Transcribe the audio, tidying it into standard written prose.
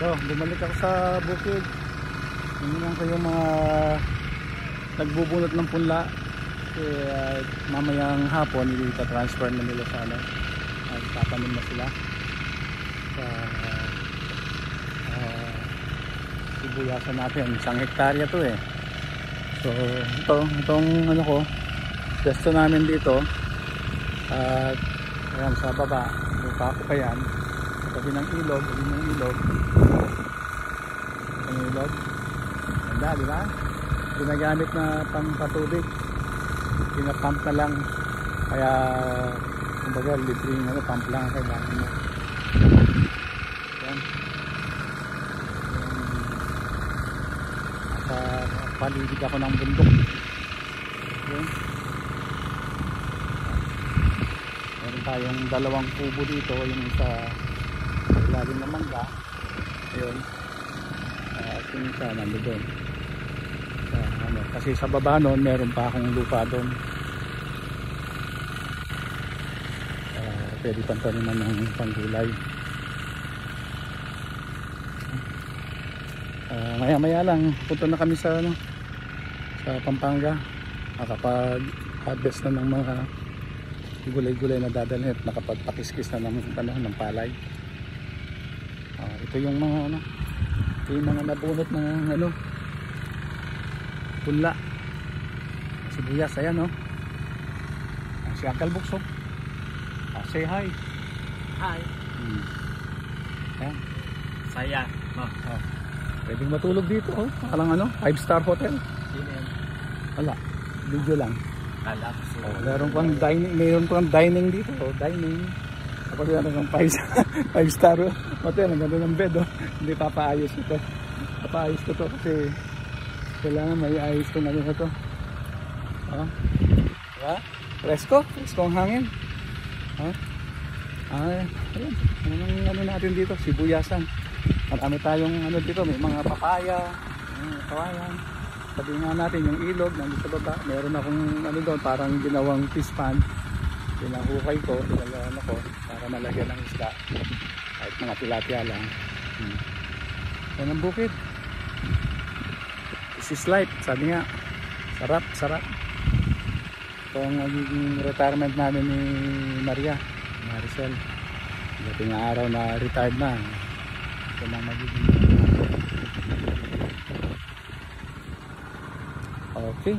So, bumalik ako sa bukid. Tingnan ko yung mga nagbubunot ng punla. Mamayang hapon, transfer na nila sa ano. Tatanim na sila. Sa sibuyasan natin. 1 hektarya to eh. So, itong ano ko, pwesto namin dito. At ayan, sa baba, lupa ko pa yan. Tabi ng ilog, ang ilog. Ganda, di ba? Ginagamit na pampatubig. Pinapump na lang. Kaya, kumbaga, libreng ano, pump lang ang kailangan mo. Ayan. Paligid ako ng bundok. Ayan. Meron tayong 2 kubo dito, yung sa ilalim ng mangga. Ayun. At yung isa nandoon. Ano, kasi sa baba noon meron pa akong lupa doon. Pwede pang taniman ng panggulay. Maya lang punta na kami sa ano, sa Pampanga. Nakapag-harvest na ng mga gulay-gulay na dadalhin at nakapagpakiskis na ng palay. Ito yung mga ano, ito yung mga nabunot ng ano, punla, sibuyas. Ayan, no? Si Uncle Bukso. Say hi. Hi. Ayan. Saya. Pwedeng matulog dito, oh. Parang ano, 5-star hotel. Wala, video lang. Mayroon pang dining dito, oh. Dining. Tapos meron pang 5-star hotel. Ang ganda ng bed, oh. Hindi papaayos ito. Papaayos ko to kasi kailangan may ayos ko na rin ito. Diba? Presko ang hangin. Ayun. Anong ano natin dito, sibuyasan. Marami tayong ano dito, may mga papaya, kawayan. Sabi nga natin yung ilog nandito sa baba. Meron akong ano doon, parang ginawang fish pond. Pinahukay ko, pinagano ko para malagyan ng isda. Kahit mga tilapia lang. Yan ang bukid. This is life, sabi nga. Sarap. Ito ang magiging retirement namin ni Maricel. Dating araw na retired na. Ito na magiging okay.